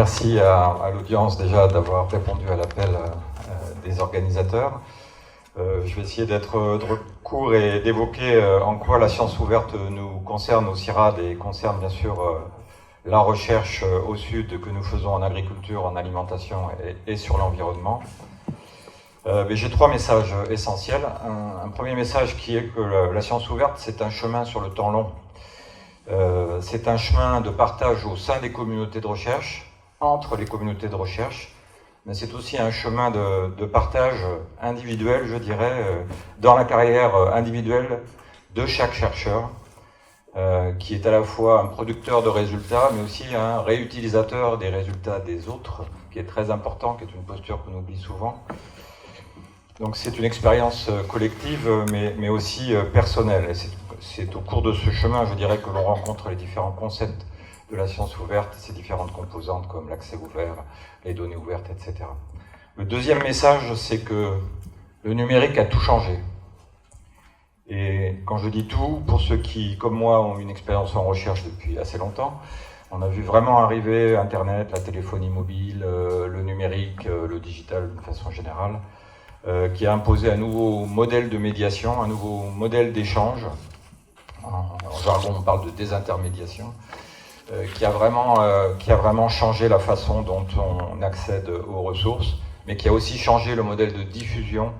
merci à l'audience déjà d'avoir répondu à l'appel des organisateurs. Je vais essayer d'être court et d'évoquer en quoi la science ouverte nous concerne au CIRAD et concerne bien sûr la recherche au sud que nous faisons en agriculture, en alimentation et sur l'environnement. Mais j'ai trois messages essentiels. Un premier message qui est que la science ouverte, c'est un chemin sur le temps long. C'est un chemin de partage au sein des communautés de recherche, entre les communautés de recherche, mais c'est aussi un chemin de partage individuel, je dirais, dans la carrière individuelle de chaque chercheur, qui est à la fois un producteur de résultats, mais aussi un réutilisateur des résultats des autres, qui est très important, qui est une posture qu'on oublie souvent. Donc c'est une expérience collective, mais aussi personnelle. Et c'est au cours de ce chemin, je dirais, que l'on rencontre les différents concepts de la science ouverte, ses différentes composantes comme l'accès ouvert, les données ouvertes, etc. Le deuxième message, c'est que le numérique a tout changé. Et quand je dis tout, pour ceux qui, comme moi, ont une expérience en recherche depuis assez longtemps, on a vu vraiment arriver Internet, la téléphonie mobile, le numérique, le digital de façon générale, qui a imposé un nouveau modèle de médiation, un nouveau modèle d'échange. En jargon, on parle de désintermédiation, qui a vraiment changé la façon dont on accède aux ressources, mais qui a aussi changé le modèle de diffusion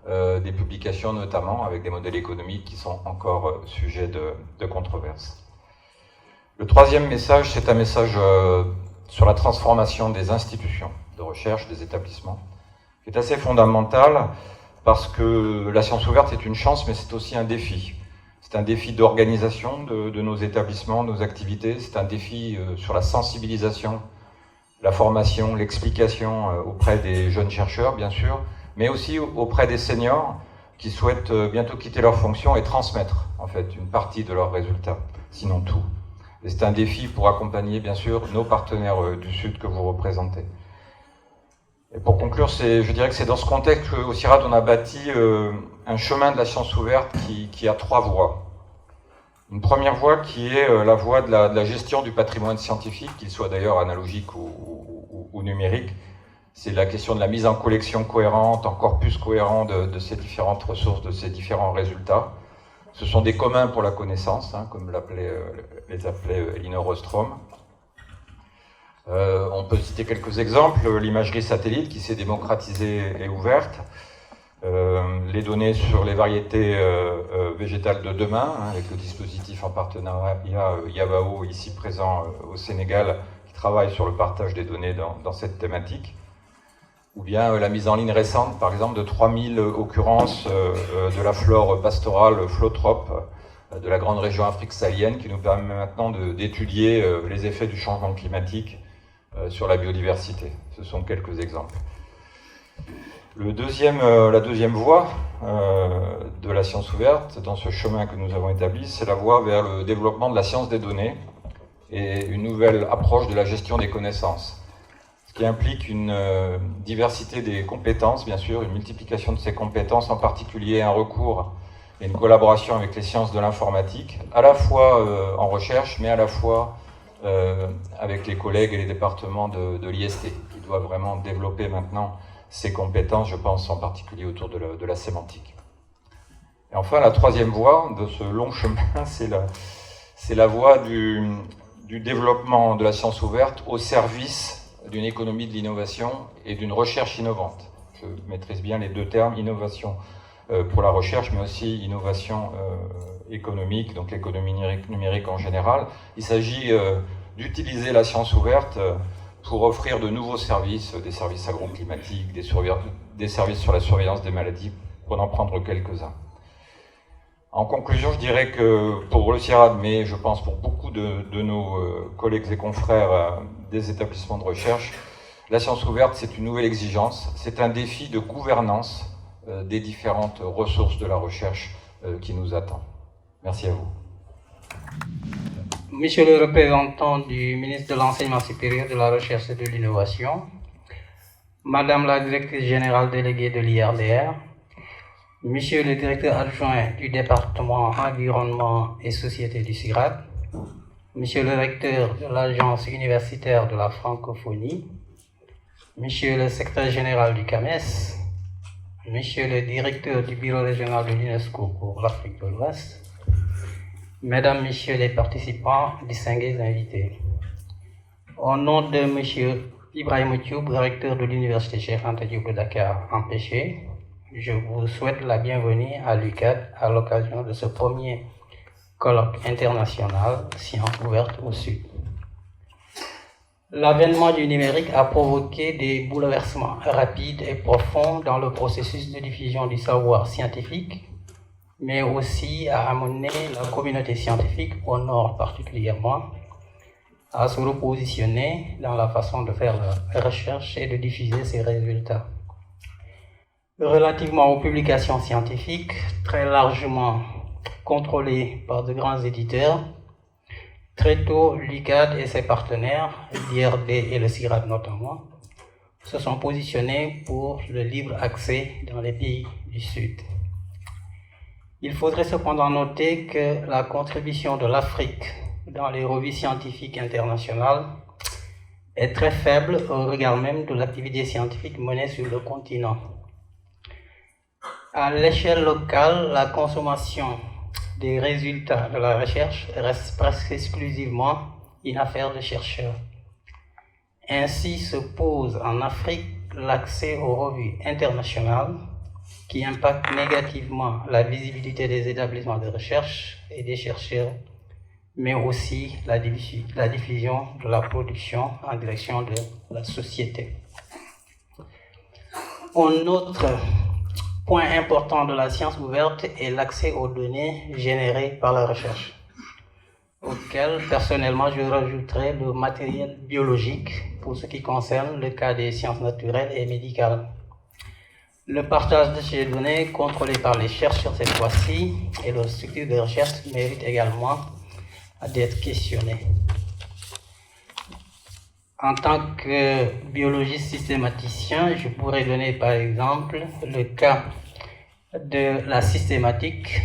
des publications, notamment avec des modèles économiques qui sont encore sujets de controverses. Le troisième message, c'est un message sur la transformation des institutions de recherche, des établissements, qui est assez fondamental parce que la science ouverte est une chance, mais c'est aussi un défi. C'est un défi d'organisation de nos établissements, de nos activités. C'est un défi sur la sensibilisation, la formation, l'explication auprès des jeunes chercheurs, bien sûr, mais aussi auprès des seniors qui souhaitent bientôt quitter leur fonction et transmettre, en fait, une partie de leurs résultats, sinon tout. Et c'est un défi pour accompagner, bien sûr, nos partenaires du Sud que vous représentez. Et pour conclure, je dirais que c'est dans ce contexte qu'au CIRAD, on a bâti un chemin de la science ouverte qui a trois voies. Une première voie qui est la voie de la gestion du patrimoine scientifique, qu'il soit d'ailleurs analogique ou numérique. C'est la question de la mise en collection cohérente, en corpus cohérent de ces différentes ressources, de ces différents résultats. Ce sont des communs pour la connaissance, hein, comme les appelait Elinor Ostrom. On peut citer quelques exemples, l'imagerie satellite qui s'est démocratisée et ouverte, les données sur les variétés végétales de demain, hein, avec le dispositif en partenariat Yabao, ici présent au Sénégal, qui travaille sur le partage des données dans cette thématique, ou bien la mise en ligne récente, par exemple, de 3000 occurrences de la flore pastorale Flotrope, de la grande région Afrique sahelienne, qui nous permet maintenant d'étudier les effets du changement climatique sur la biodiversité. Ce sont quelques exemples. La deuxième voie de la science ouverte, dans ce chemin que nous avons établi, c'est la voie vers le développement de la science des données et une nouvelle approche de la gestion des connaissances, ce qui implique une diversité des compétences, bien sûr, une multiplication de ces compétences, en particulier un recours et une collaboration avec les sciences de l'informatique, à la fois en recherche, mais à la fois avec les collègues et les départements de l'IST, qui doivent vraiment développer maintenant ces compétences, je pense en particulier autour de la sémantique. Et enfin, la troisième voie de ce long chemin, c'est la voie du développement de la science ouverte au service d'une économie de l'innovation et d'une recherche innovante. Je maîtrise bien les deux termes, innovation pour la recherche, mais aussi innovation économique, donc l'économie numérique en général. Il s'agit d'utiliser la science ouverte pour offrir de nouveaux services, des services agroclimatiques, des services sur la surveillance des maladies, pour n'en prendre quelques-uns. En conclusion, je dirais que pour le CIRAD, mais je pense pour beaucoup de nos collègues et confrères des établissements de recherche, la science ouverte, c'est une nouvelle exigence, c'est un défi de gouvernance des différentes ressources de la recherche qui nous attend. Merci à vous. Monsieur le représentant du ministre de l'Enseignement supérieur, de la Recherche et de l'Innovation, Madame la directrice générale déléguée de l'IRDR, Monsieur le directeur adjoint du département Environnement et Société du CIRAD, Monsieur le recteur de l'Agence universitaire de la francophonie, Monsieur le secrétaire général du CAMES, Monsieur le directeur du bureau régional de l'UNESCO pour l'Afrique de l'Ouest, Mesdames, Messieurs les participants, distingués invités. Au nom de Monsieur Ibrahim Thioub, recteur de l'Université Cheikh Anta Diop de Dakar, empêché, je vous souhaite la bienvenue à l'UCAD à l'occasion de ce premier colloque international Sciences ouvertes au Sud. L'avènement du numérique a provoqué des bouleversements rapides et profonds dans le processus de diffusion du savoir scientifique, mais aussi a amené la communauté scientifique, au Nord particulièrement, à se repositionner dans la façon de faire la recherche et de diffuser ses résultats. Relativement aux publications scientifiques, très largement contrôlées par de grands éditeurs, très tôt, l'UCAD et ses partenaires, l'IRD et le CIRAD notamment, se sont positionnés pour le libre accès dans les pays du Sud. Il faudrait cependant noter que la contribution de l'Afrique dans les revues scientifiques internationales est très faible au regard même de l'activité scientifique menée sur le continent. À l'échelle locale, la consommation des résultats de la recherche reste presque exclusivement une affaire de chercheurs. Ainsi se pose en Afrique l'accès aux revues internationales qui impactent négativement la visibilité des établissements de recherche et des chercheurs, mais aussi la diffusion de la production en direction de la société. Un autre point important de la science ouverte est l'accès aux données générées par la recherche, auquel personnellement je rajouterai le matériel biologique pour ce qui concerne le cas des sciences naturelles et médicales. Le partage de ces données contrôlées par les chercheurs cette fois-ci et leurs structures de recherche mérite également d'être questionné. En tant que biologiste systématicien, je pourrais donner par exemple le cas de la systématique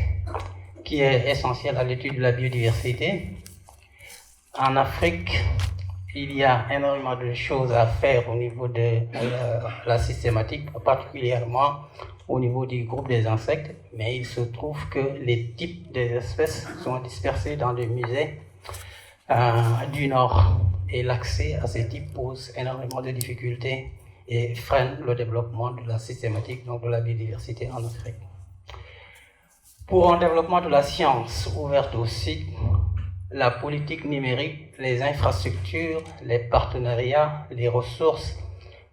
qui est essentielle à l'étude de la biodiversité. En Afrique, il y a énormément de choses à faire au niveau de la systématique, particulièrement au niveau du groupe des insectes, mais il se trouve que les types des espèces sont dispersés dans des musées du Nord et l'accès à ces types pose énormément de difficultés et freine le développement de la systématique, donc de la biodiversité en Afrique. Pour un développement de la science ouverte au Sud, la politique numérique, les infrastructures, les partenariats, les ressources,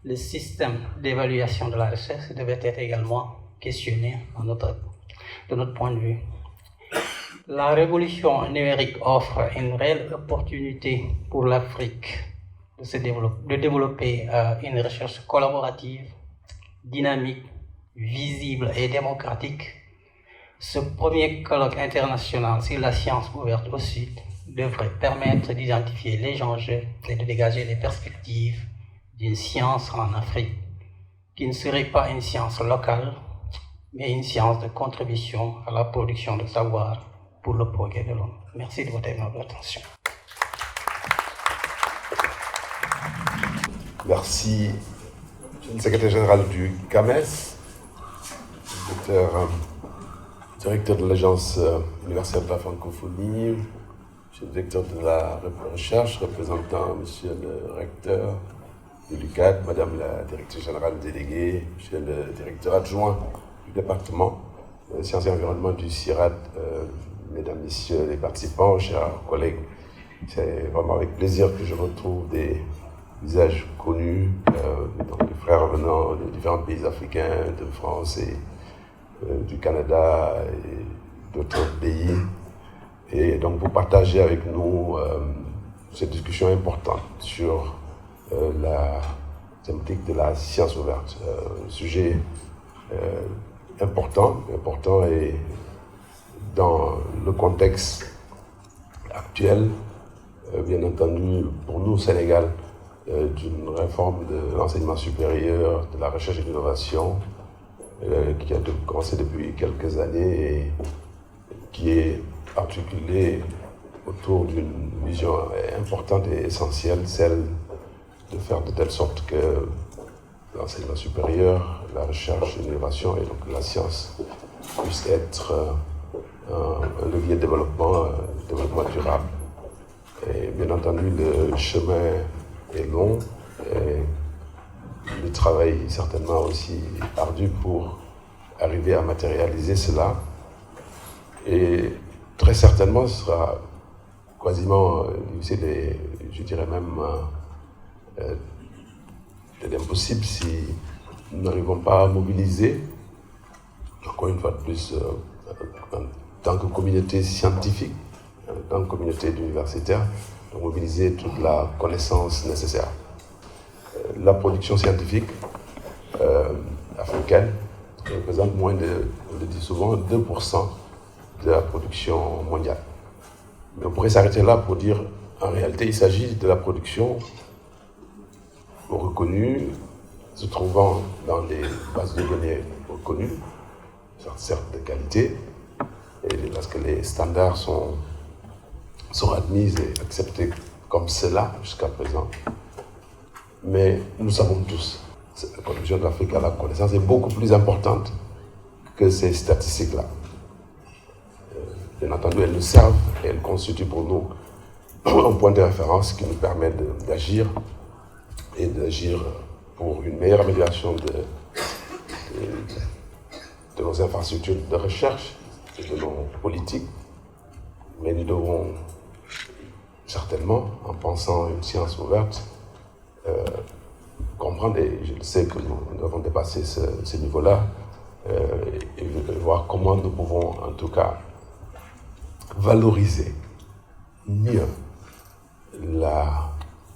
le système d'évaluation de la recherche devaient être également questionnés de notre point de vue. La révolution numérique offre une réelle opportunité pour l'Afrique de développer une recherche collaborative, dynamique, visible et démocratique. Ce premier colloque international sur la science ouverte au Sud devrait permettre d'identifier les enjeux et de dégager les perspectives d'une science en Afrique qui ne serait pas une science locale, mais une science de contribution à la production de savoir pour le progrès de l'homme. Merci de votre aimable attention. Merci, le secrétaire général du CAMES, directeur de l'Agence universitaire de la francophonie, monsieur le directeur de la recherche, représentant monsieur le recteur de l'UCAD, madame la directrice générale déléguée, monsieur le directeur adjoint du département sciences et environnement du CIRAD, mesdames, messieurs les participants, chers collègues, c'est vraiment avec plaisir que je retrouve des visages connus, donc des frères venant de différents pays africains, de France et du Canada et d'autres pays. Et donc vous partagez avec nous cette discussion importante sur la thématique de la science ouverte, sujet important et dans le contexte actuel, bien entendu, pour nous au Sénégal, d'une réforme de l'enseignement supérieur, de la recherche et de l'innovation, qui a commencé depuis quelques années et qui est articulée autour d'une vision importante et essentielle, celle de faire de telle sorte que l'enseignement supérieur, la recherche, l'innovation et donc la science puissent être un levier de développement durable. Et bien entendu, le chemin est long et le travail certainement aussi ardu pour arriver à matérialiser cela. Et très certainement, ce sera quasiment difficile et je dirais même impossible si nous n'arrivons pas à mobiliser, encore une fois de plus, en tant que communauté scientifique, en tant que communauté d'universitaires, de mobiliser toute la connaissance nécessaire. La production scientifique africaine représente moins de, on le dit souvent, 2% de la production mondiale. Mais on pourrait s'arrêter là pour dire, en réalité, il s'agit de la production reconnue, se trouvant dans des bases de données reconnues, certes de qualité, et lorsque les standards sont admis et acceptés comme cela jusqu'à présent. Mais nous savons tous, la contribution de l'Afrique à la connaissance est beaucoup plus importante que ces statistiques-là. Bien entendu, elles nous servent et elles constituent pour nous un point de référence qui nous permet d'agir et d'agir pour une meilleure amélioration de nos infrastructures de recherche et de nos politiques. Mais nous devons certainement, en pensant à une science ouverte, comprendre, et je sais que nous avons dépassé ce niveau-là, et voir comment nous pouvons en tout cas valoriser mieux la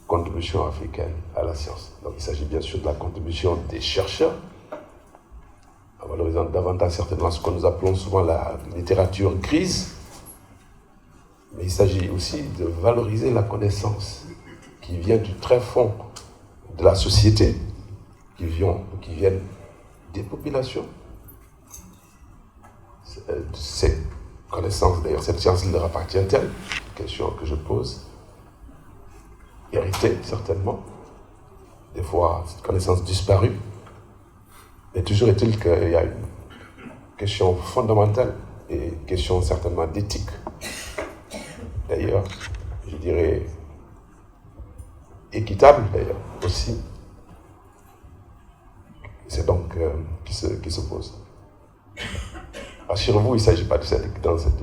contribution africaine à la science. Donc il s'agit bien sûr de la contribution des chercheurs, en valorisant davantage certainement ce que nous appelons souvent la littérature grise, mais il s'agit aussi de valoriser la connaissance qui vient du très fond de la société, qui viennent des populations. Cette connaissance, d'ailleurs, cette science leur appartient-elle? Question que je pose. Héritée, certainement. Des fois, cette connaissance disparue. Mais toujours est-il qu'il y a une question fondamentale et une question certainement d'éthique. D'ailleurs, je dirais équitable, d'ailleurs, aussi. C'est donc qui se pose. Rassurez-vous, il ne s'agit pas du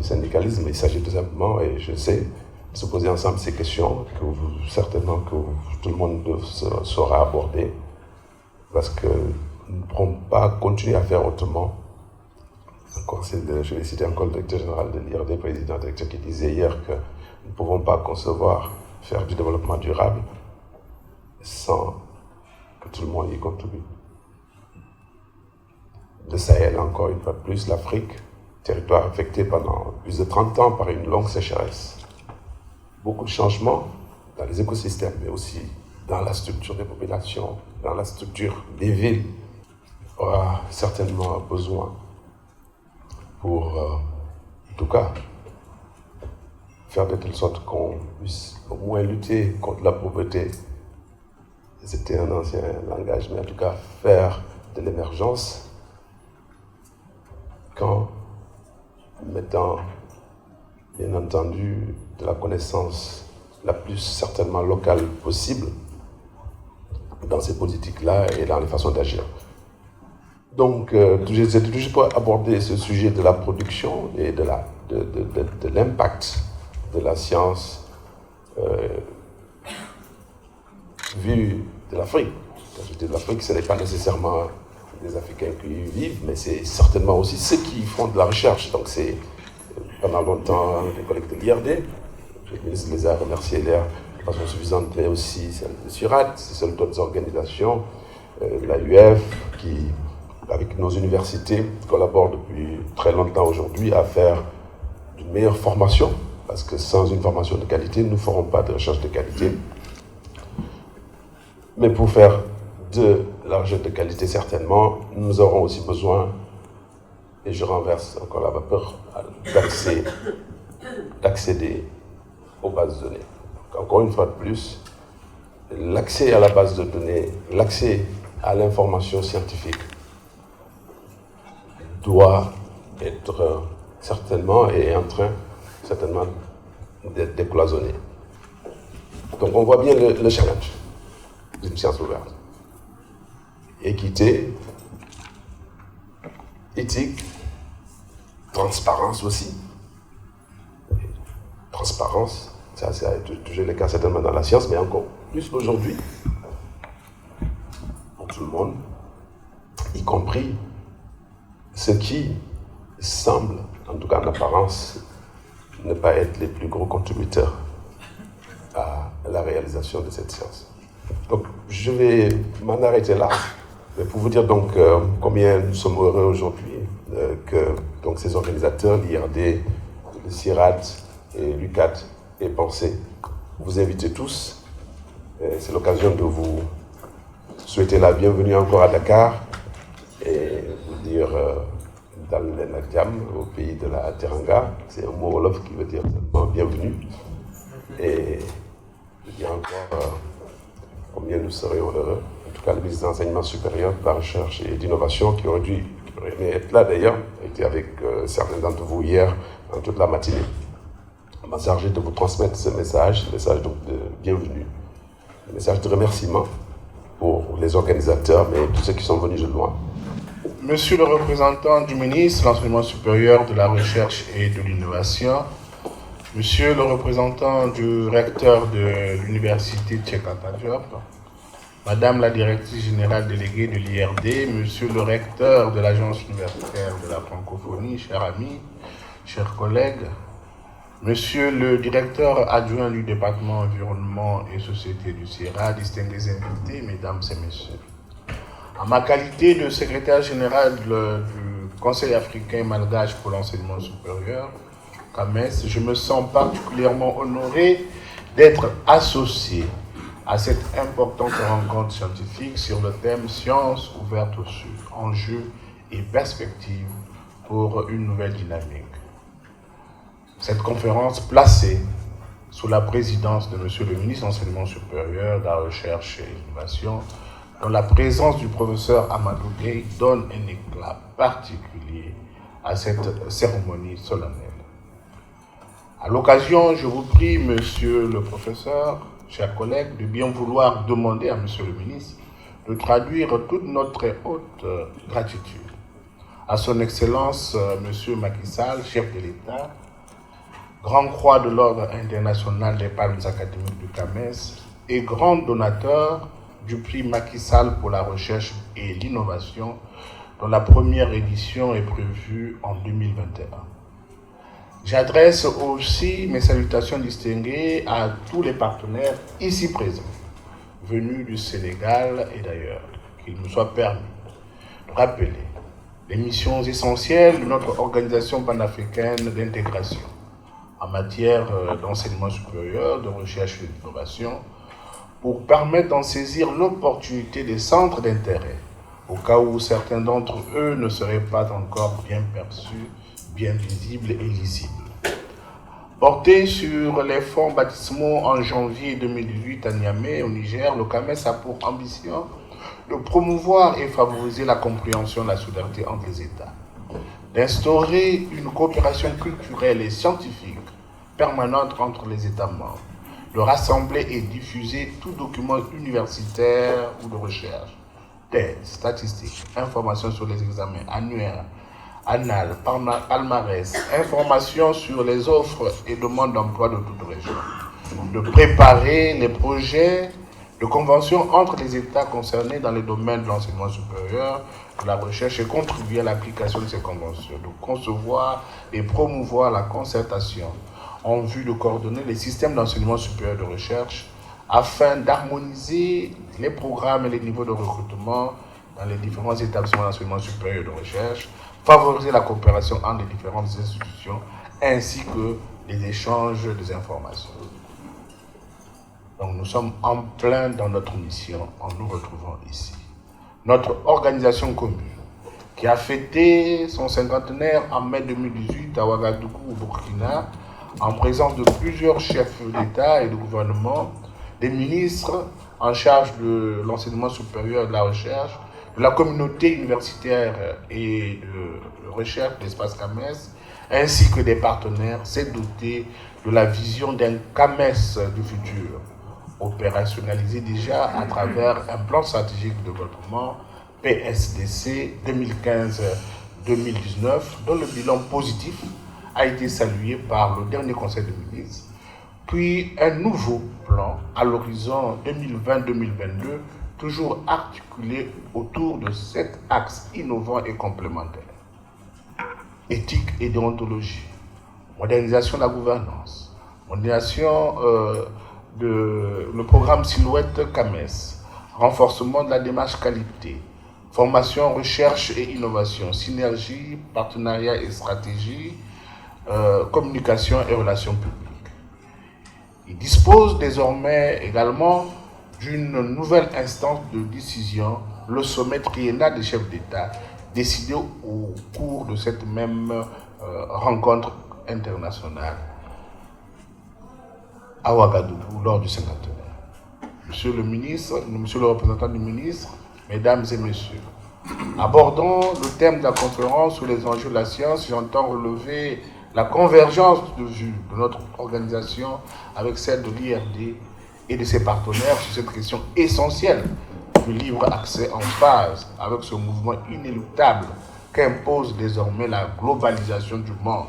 syndicalisme, il s'agit tout simplement, et je sais, de se poser ensemble ces questions que certainement que tout le monde saura aborder, parce que nous ne pourrons pas continuer à faire autrement. Encore, je vais citer encore le directeur général de l'IRD, président directeur, qui disait hier que nous ne pouvons pas concevoir faire du développement durable sans que tout le monde y contribue. Le Sahel, encore une fois de plus, l'Afrique, territoire affecté pendant plus de 30 ans par une longue sécheresse. Beaucoup de changements dans les écosystèmes, mais aussi dans la structure des populations, dans la structure des villes, aura certainement besoin pour, en tout cas, faire de telle sorte qu'on puisse au moins lutter contre la pauvreté. C'était un ancien langage, mais en tout cas, faire de l'émergence qu'en mettant, bien entendu, de la connaissance la plus certainement locale possible dans ces politiques-là et dans les façons d'agir. Donc, c'est toujours pour aborder ce sujet de la production et de l'impact de la science vue de l'Afrique. Quand je dis de l'Afrique, ce n'est pas nécessairement des Africains qui y vivent, mais c'est certainement aussi ceux qui font de la recherche. Donc c'est pendant longtemps les collègues de l'IRD, le ministre les a remerciés de façon suffisante, mais aussi celle de SURAT, celles d'autres organisations, l'AUF, qui, avec nos universités, collaborent depuis très longtemps aujourd'hui à faire une meilleure formation, parce que sans une formation de qualité, nous ne ferons pas de recherche de qualité. Mais pour faire de la recherche de qualité, certainement, nous aurons aussi besoin, et je renverse encore la vapeur, d'accéder aux bases de données. encore une fois de plus, l'accès à la base de données, l'accès à l'information scientifique doit être certainement et est en train certainement d'être décloisonné. Donc on voit bien le challenge d'une science ouverte. Équité, éthique, transparence aussi. Transparence, ça a toujours le cas certainement dans la science, mais encore plus aujourd'hui, pour tout le monde, y compris ceux qui semblent, en tout cas en apparence, ne pas être les plus gros contributeurs à la réalisation de cette science. Donc je vais m'en arrêter là, mais pour vous dire donc combien nous sommes heureux aujourd'hui que donc, ces organisateurs, l'IRD, le CIRAD et l'UCAD aient pensé vous inviter tous. C'est l'occasion de vous souhaiter la bienvenue encore à Dakar et vous dire dans le Nadiam, au pays de la Teranga, c'est un mot wolof qui veut dire seulement bienvenue. Et je dire encore combien nous serions heureux. En tout cas, le ministre de l'Enseignement supérieur, de la Recherche et d'innovation, qui aurait dû être là d'ailleurs, était avec certains d'entre vous hier, en toute la matinée, m'a chargé de vous transmettre ce message donc de bienvenue, un message de remerciement pour les organisateurs, mais tous ceux qui sont venus de loin. Monsieur le représentant du ministre de l'Enseignement supérieur, de la Recherche et de l'Innovation, Monsieur le représentant du recteur de l'Université Cheikh Anta Diop, Madame la directrice générale déléguée de l'IRD, Monsieur le recteur de l'Agence universitaire de la francophonie, chers amis, chers collègues, Monsieur le directeur adjoint du département environnement et société du CIRA, distingués invités, Mesdames et Messieurs. En ma qualité de secrétaire général du Conseil africain malgache pour l'enseignement supérieur, CAMES, je me sens particulièrement honoré d'être associé à cette importante rencontre scientifique sur le thème « Sciences ouvertes au Sud, enjeux et perspectives pour une nouvelle dynamique ». Cette conférence placée sous la présidence de Monsieur le ministre de l'Enseignement supérieur, de la Recherche et de l'Innovation, dont la présence du professeur Amadou Gueye donne un éclat particulier à cette cérémonie solennelle. À l'occasion, je vous prie, Monsieur le professeur, chers collègues, de bien vouloir demander à Monsieur le ministre de traduire toute notre haute gratitude à son Excellence Monsieur Macky Sall, chef de l'État, Grand Croix de l'Ordre international des palmes académiques du CAMES et grand donateur du prix Macky Sall pour la recherche et l'innovation, dont la première édition est prévue en 2021. J'adresse aussi mes salutations distinguées à tous les partenaires ici présents, venus du Sénégal et d'ailleurs, qu'il me soit permis de rappeler les missions essentielles de notre organisation panafricaine d'intégration en matière d'enseignement supérieur, de recherche et d'innovation, pour permettre d'en saisir l'opportunité des centres d'intérêt, au cas où certains d'entre eux ne seraient pas encore bien perçus, bien visibles et lisibles. Porté sur les fonds baptismaux en janvier 2018 à Niamey, au Niger, le CAMES a pour ambition de promouvoir et favoriser la compréhension de la solidarité entre les États, d'instaurer une coopération culturelle et scientifique permanente entre les États membres, de rassembler et diffuser tout document universitaire ou de recherche, thèses, statistiques, informations sur les examens annuels, annales, palmarès, informations sur les offres et demandes d'emploi de toute région, de préparer les projets de convention entre les États concernés dans les domaines de l'enseignement supérieur, de la recherche et contribuer à l'application de ces conventions, de concevoir et promouvoir la concertation en vue de coordonner les systèmes d'enseignement supérieur de recherche afin d'harmoniser les programmes et les niveaux de recrutement dans les différents établissements d'enseignement supérieur de recherche, favoriser la coopération entre les différentes institutions ainsi que les échanges des informations. Donc nous sommes en plein dans notre mission en nous retrouvant ici. Notre organisation commune, qui a fêté son cinquantenaire en mai 2018 à Ouagadougou, au Burkina, en présence de plusieurs chefs d'État et de gouvernement, des ministres en charge de l'enseignement supérieur et de la recherche, de la communauté universitaire et de recherche de l'espace CAMES, ainsi que des partenaires, s'est doté de la vision d'un CAMES du futur, opérationnalisé déjà à travers un plan stratégique de développement PSDC 2015-2019, dont le bilan positif a été salué par le dernier Conseil des ministres, puis un nouveau plan à l'horizon 2020-2022, toujours articulé autour de 7 axes innovants et complémentaires. Éthique et déontologie, modernisation de la gouvernance, modernisation le programme Silhouette CAMES, renforcement de la démarche qualité, formation, recherche et innovation, synergie, partenariat et stratégie, communication et relations publiques. Il dispose désormais également d'une nouvelle instance de décision, le sommet triennal des chefs d'État, décidé au cours de cette même rencontre internationale à Ouagadougou lors du cinquantenaire. Monsieur le ministre, monsieur le représentant du ministre, mesdames et messieurs, abordons le thème de la conférence sur les enjeux de la science. J'entends relever la convergence de vues de notre organisation avec celle de l'IRD et de ses partenaires sur cette question essentielle du libre accès en phase avec ce mouvement inéluctable qu'impose désormais la globalisation du monde.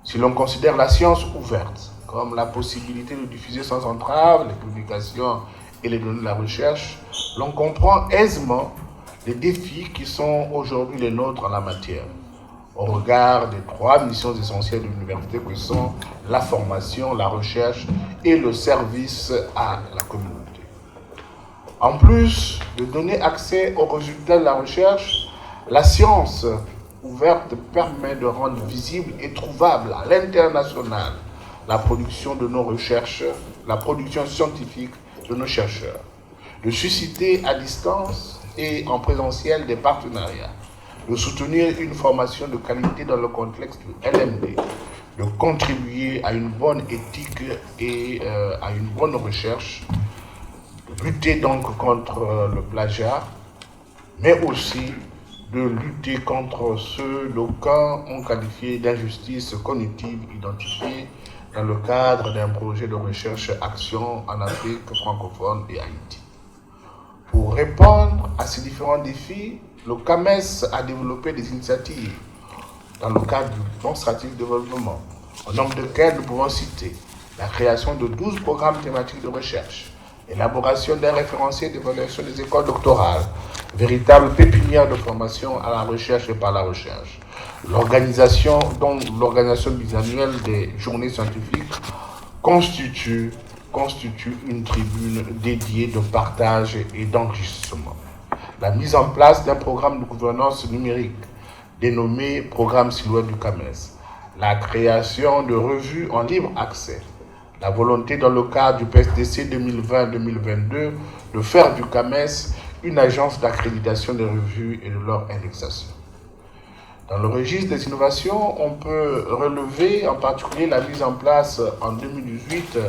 Si l'on considère la science ouverte comme la possibilité de diffuser sans entrave les publications et les données de la recherche, l'on comprend aisément les défis qui sont aujourd'hui les nôtres en la matière, au regard des 3 missions essentielles de l'université que sont la formation, la recherche et le service à la communauté. En plus de donner accès aux résultats de la recherche, la science ouverte permet de rendre visible et trouvable à l'international la production de nos recherches, la production scientifique de nos chercheurs, de susciter à distance et en présentiel des partenariats, de soutenir une formation de qualité dans le contexte du LMD, de contribuer à une bonne éthique et à une bonne recherche, de lutter donc contre le plagiat, mais aussi de lutter contre ceux d'aucuns ont qualifié d'injustice cognitive identifiée dans le cadre d'un projet de recherche-action en Afrique francophone et Haïti. Pour répondre à ces différents défis, le CAMES a développé des initiatives dans le cadre du plan stratégique de développement, au nombre desquelles nous pouvons citer la création de 12 programmes thématiques de recherche, l'élaboration d'un référentiel d'évaluation des écoles doctorales, véritable pépinière de formation à la recherche et par la recherche, l'organisation bisannuelle des journées scientifiques constitue une tribune dédiée de partage et d'enrichissement. La mise en place d'un programme de gouvernance numérique dénommé Programme Silhouette du CAMES, la création de revues en libre accès, la volonté dans le cadre du PSDC 2020-2022 de faire du CAMES une agence d'accréditation des revues et de leur indexation. Dans le registre des innovations, on peut relever en particulier la mise en place en 2018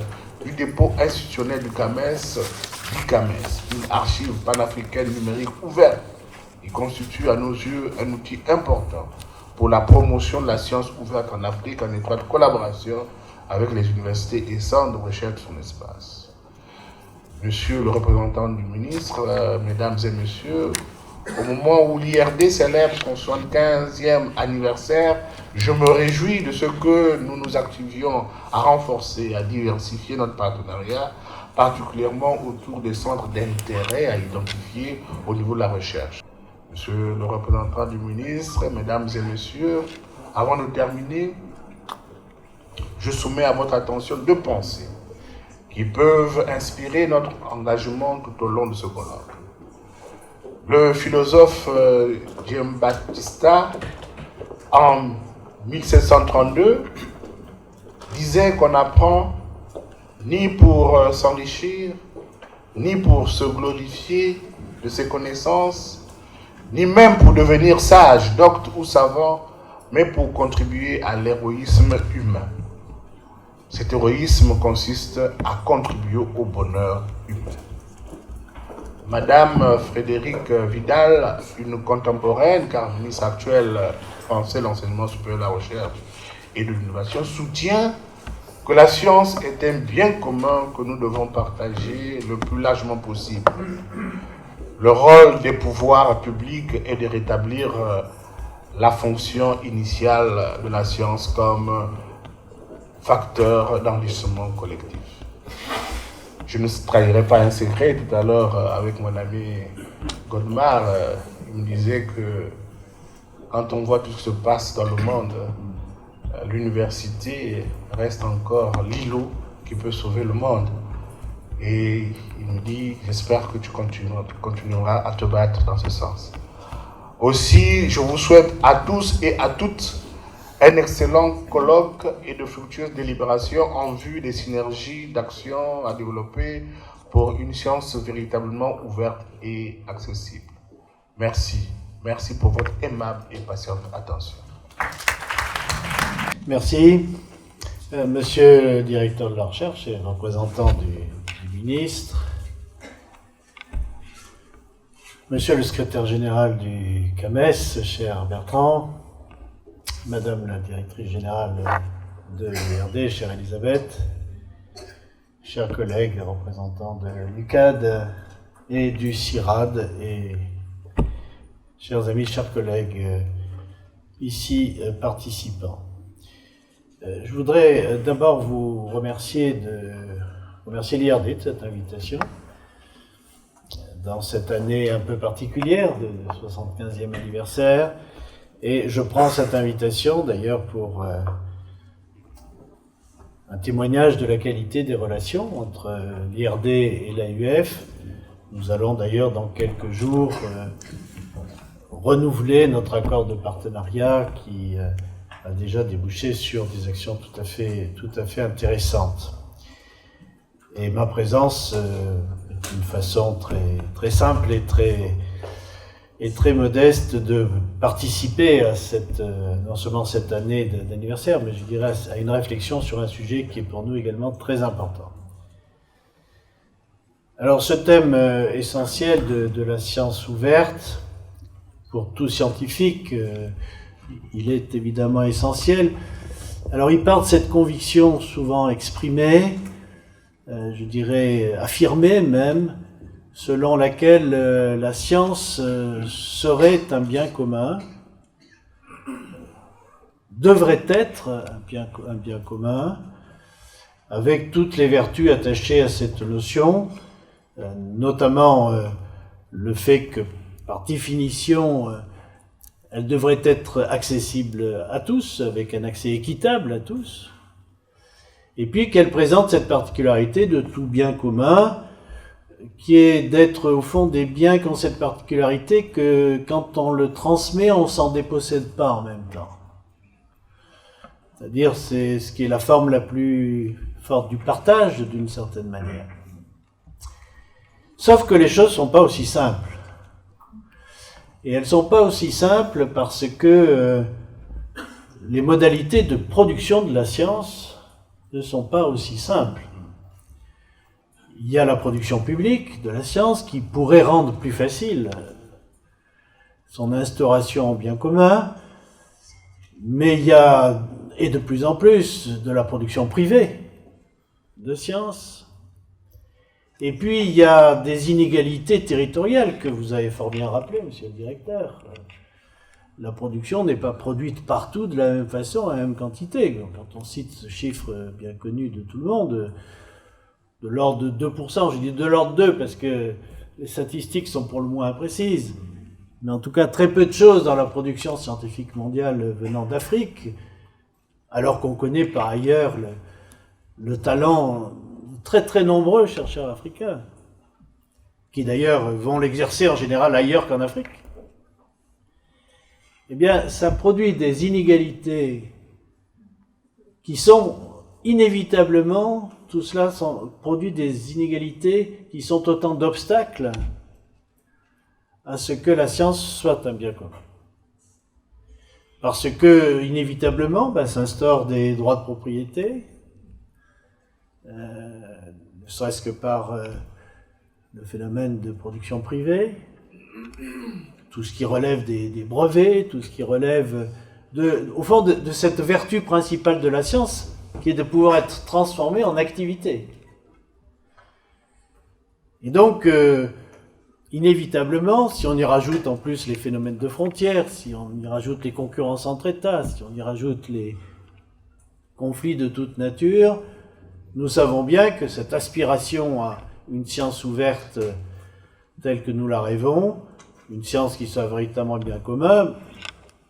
du dépôt institutionnel du CAMES, une archive panafricaine numérique ouverte. Il constitue à nos yeux un outil important pour la promotion de la science ouverte en Afrique en étroite collaboration avec les universités et centres de recherche sur l'espace. Monsieur le représentant du ministre, mesdames et messieurs, au moment où l'IRD célèbre son 75e anniversaire, je me réjouis de ce que nous nous activions à renforcer, à diversifier notre partenariat, particulièrement autour des centres d'intérêt à identifier au niveau de la recherche. Monsieur le représentant du ministre, mesdames et messieurs, avant de terminer, je soumets à votre attention 2 pensées qui peuvent inspirer notre engagement tout au long de ce colloque. Le philosophe Giambattista, en 1732, disait qu'on n'apprend ni pour s'enrichir, ni pour se glorifier de ses connaissances, ni même pour devenir sage, docte ou savant, mais pour contribuer à l'héroïsme humain. Cet héroïsme consiste à contribuer au bonheur humain. Madame Frédérique Vidal, une contemporaine, car ministre actuelle français de l'enseignement supérieur, de la recherche et de l'innovation, soutient que la science est un bien commun que nous devons partager le plus largement possible. Le rôle des pouvoirs publics est de rétablir la fonction initiale de la science comme facteur d'enrichissement collectif. Je ne trahirai pas un secret. Tout à l'heure, avec mon ami Godemar, il me disait que quand on voit tout ce qui se passe dans le monde, l'université reste encore l'îlot qui peut sauver le monde. Et il me dit, j'espère que tu continueras à te battre dans ce sens. Aussi, je vous souhaite à tous et à toutes un excellent colloque et de fructueuses délibérations en vue des synergies d'action à développer pour une science véritablement ouverte et accessible. Merci. Merci pour votre aimable et patiente attention. Merci. Monsieur le directeur de la recherche et représentant du ministre, Monsieur le secrétaire général du CAMES, cher Bertrand, Madame la directrice générale de l'IRD, chère Elisabeth, chers collègues représentants de l'UCAD et du CIRAD, et chers amis, chers collègues ici participants. Je voudrais d'abord vous remercier l'IRD de cette invitation dans cette année un peu particulière de 75e anniversaire. Et je prends cette invitation d'ailleurs pour un témoignage de la qualité des relations entre l'IRD et l'AUF. Nous allons d'ailleurs dans quelques jours renouveler notre accord de partenariat qui a déjà débouché sur des actions tout à fait intéressantes. Et ma présence est une façon très simple et très modeste de participer à non seulement cette année d'anniversaire, mais je dirais à une réflexion sur un sujet qui est pour nous également très important. Alors ce thème essentiel de la science ouverte, pour tout scientifique, il est évidemment essentiel. Alors il part de cette conviction souvent exprimée, je dirais affirmée même, selon laquelle la science serait un bien commun, devrait être un bien commun, avec toutes les vertus attachées à cette notion, notamment le fait que, par définition, elle devrait être accessible à tous, avec un accès équitable à tous, et puis qu'elle présente cette particularité de tout bien commun, qui est d'être au fond des biens qui ont cette particularité que quand on le transmet, on s'en dépossède pas en même temps. C'est-à-dire c'est ce qui est la forme la plus forte du partage d'une certaine manière. Sauf que les choses sont pas aussi simples. Et elles sont pas aussi simples parce que les modalités de production de la science ne sont pas aussi simples. Il y a la production publique de la science qui pourrait rendre plus facile son instauration en bien commun, mais il y a, et de plus en plus, de la production privée de science. Et puis il y a des inégalités territoriales que vous avez fort bien rappelé, monsieur le directeur. La production n'est pas produite partout de la même façon, à la même quantité. Quand on cite ce chiffre bien connu de tout le monde, de l'ordre de 2%, je dis de l'ordre de 2 parce que les statistiques sont pour le moins imprécises, mais en tout cas très peu de choses dans la production scientifique mondiale venant d'Afrique, alors qu'on connaît par ailleurs le talent de très nombreux chercheurs africains, qui d'ailleurs vont l'exercer en général ailleurs qu'en Afrique. Eh bien, ça produit des inégalités qui sont inévitablement, tout cela produit des inégalités qui sont autant d'obstacles à ce que la science soit un bien commun. Parce que, inévitablement, s'instaurent des droits de propriété, ne serait-ce que par le phénomène de production privée, tout ce qui relève des brevets, tout ce qui relève au fond de cette vertu principale de la science, qui est de pouvoir être transformée en activité. Et donc, inévitablement, si on y rajoute en plus les phénomènes de frontières, si on y rajoute les concurrences entre États, si on y rajoute les conflits de toute nature, nous savons bien que cette aspiration à une science ouverte telle que nous la rêvons, une science qui soit véritablement le bien commun,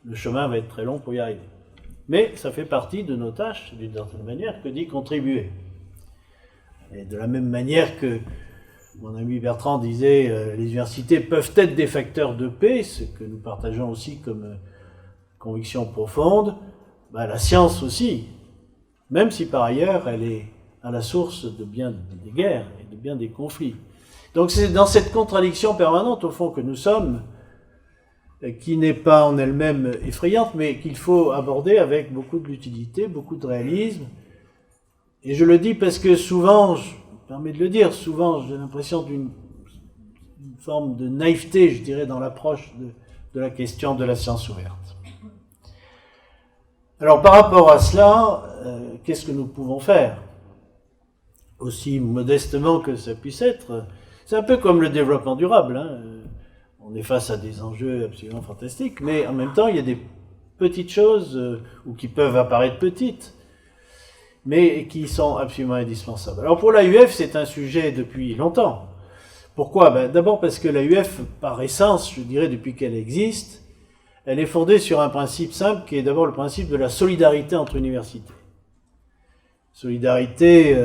le chemin va être très long pour y arriver. Mais ça fait partie de nos tâches, d'une certaine manière, que d'y contribuer. Et de la même manière que mon ami Bertrand disait, les universités peuvent être des facteurs de paix, ce que nous partageons aussi comme conviction profonde, la science aussi, même si par ailleurs elle est à la source de bien des guerres et de bien des conflits. Donc c'est dans cette contradiction permanente, au fond, que nous sommes, qui n'est pas en elle-même effrayante, mais qu'il faut aborder avec beaucoup de lucidité, beaucoup de réalisme. Et je le dis parce que souvent, je me permets de le dire, souvent j'ai l'impression d'une forme de naïveté, je dirais, dans l'approche de la question de la science ouverte. Alors par rapport à cela, qu'est-ce que nous pouvons faire ? Aussi modestement que ça puisse être, c'est un peu comme le développement durable, hein. On est face à des enjeux absolument fantastiques, mais en même temps, il y a des petites choses, ou qui peuvent apparaître petites, mais qui sont absolument indispensables. Alors pour l'AUF, c'est un sujet depuis longtemps. Pourquoi ? D'abord parce que l'AUF, par essence, je dirais, depuis qu'elle existe, elle est fondée sur un principe simple, qui est d'abord le principe de la solidarité entre universités. Solidarité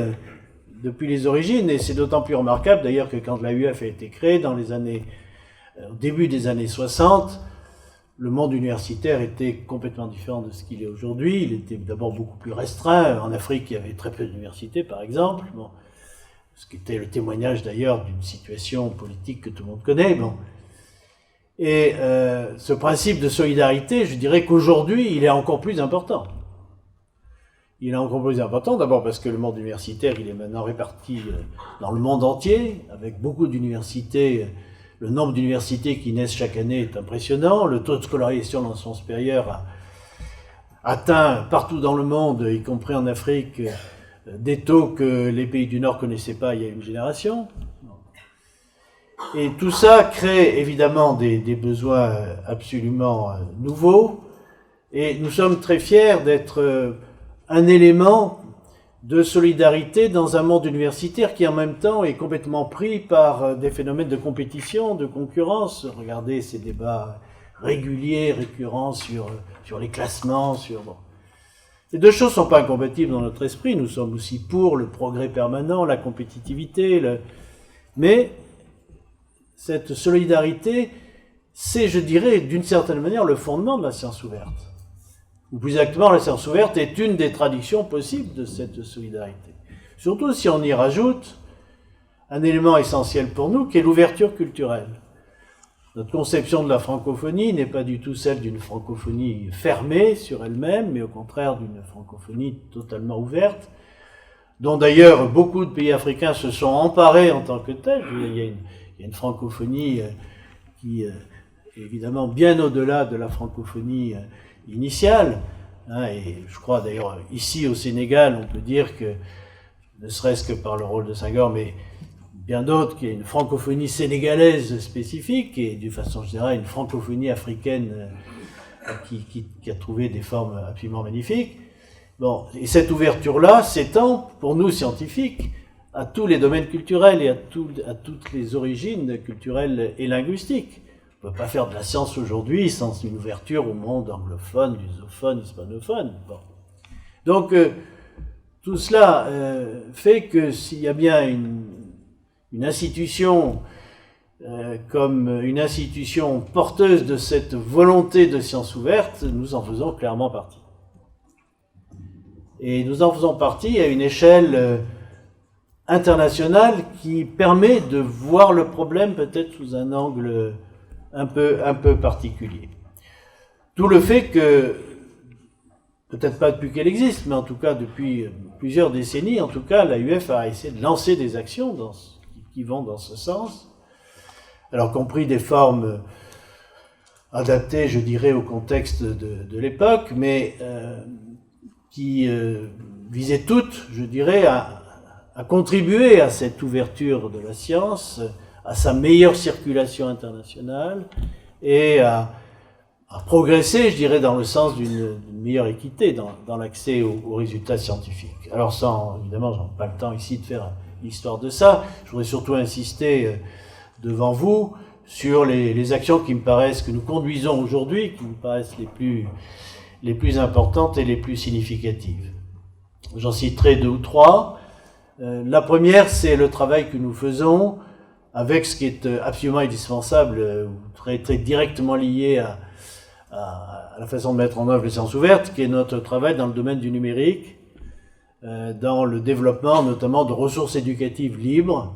depuis les origines, et c'est d'autant plus remarquable d'ailleurs que quand l'AUF a été créée au début des années 60, le monde universitaire était complètement différent de ce qu'il est aujourd'hui. Il était d'abord beaucoup plus restreint. En Afrique, il y avait très peu d'universités, par exemple. Bon, ce qui était le témoignage d'ailleurs d'une situation politique que tout le monde connaît. Bon. Et ce principe de solidarité, je dirais qu'aujourd'hui, il est encore plus important. Il est encore plus important, d'abord parce que le monde universitaire, il est maintenant réparti dans le monde entier, avec beaucoup d'universités. Le nombre d'universités qui naissent chaque année est impressionnant. Le taux de scolarisation dans l'enseignement supérieur a atteint partout dans le monde, y compris en Afrique, des taux que les pays du Nord ne connaissaient pas il y a une génération. Et tout ça crée évidemment des besoins absolument nouveaux. Et nous sommes très fiers d'être un élément de solidarité dans un monde universitaire qui en même temps est complètement pris par des phénomènes de compétition, de concurrence. Regardez ces débats réguliers, récurrents sur les classements. Bon. Ces deux choses ne sont pas incompatibles dans notre esprit. Nous sommes aussi pour le progrès permanent, la compétitivité. Mais cette solidarité, c'est, je dirais, d'une certaine manière, le fondement de la science ouverte. Ou plus exactement, la science ouverte est une des traductions possibles de cette solidarité. Surtout si on y rajoute un élément essentiel pour nous, qui est l'ouverture culturelle. Notre conception de la francophonie n'est pas du tout celle d'une francophonie fermée sur elle-même, mais au contraire d'une francophonie totalement ouverte, dont d'ailleurs beaucoup de pays africains se sont emparés en tant que tels. Il y a une francophonie qui est évidemment bien au-delà de la francophonie initiale, hein, et je crois d'ailleurs ici au Sénégal, on peut dire que, ne serait-ce que par le rôle de Senghor, mais bien d'autres, qu'il y a une francophonie sénégalaise spécifique, et d'une façon générale une francophonie africaine qui a trouvé des formes absolument magnifiques. Bon, et cette ouverture-là s'étend, pour nous scientifiques, à tous les domaines culturels et à toutes les origines culturelles et linguistiques. On ne peut pas faire de la science aujourd'hui sans une ouverture au monde anglophone, lusophone, hispanophone. Bon. Donc, tout cela fait que s'il y a bien une institution comme une institution porteuse de cette volonté de science ouverte, nous en faisons clairement partie. Et nous en faisons partie à une échelle internationale qui permet de voir le problème peut-être sous un angle un peu particulier. D'où le fait que peut-être pas depuis qu'elle existe, mais en tout cas depuis plusieurs décennies, en tout cas, l'AUF a essayé de lancer des actions qui vont dans ce sens, alors compris des formes adaptées, je dirais, au contexte de l'époque, mais qui visaient toutes, je dirais, à contribuer à cette ouverture de la science, à sa meilleure circulation internationale et à progresser, je dirais, dans le sens d'une meilleure équité dans l'accès aux résultats scientifiques. Alors évidemment, je n'ai pas le temps ici de faire l'histoire de ça, je voudrais surtout insister devant vous sur les actions qui me paraissent, que nous conduisons aujourd'hui, qui me paraissent les plus importantes et les plus significatives. J'en citerai 2 ou 3. La première, c'est le travail que nous faisons avec ce qui est absolument indispensable, très, très directement lié à la façon de mettre en œuvre les sciences ouvertes, qui est notre travail dans le domaine du numérique, dans le développement notamment de ressources éducatives libres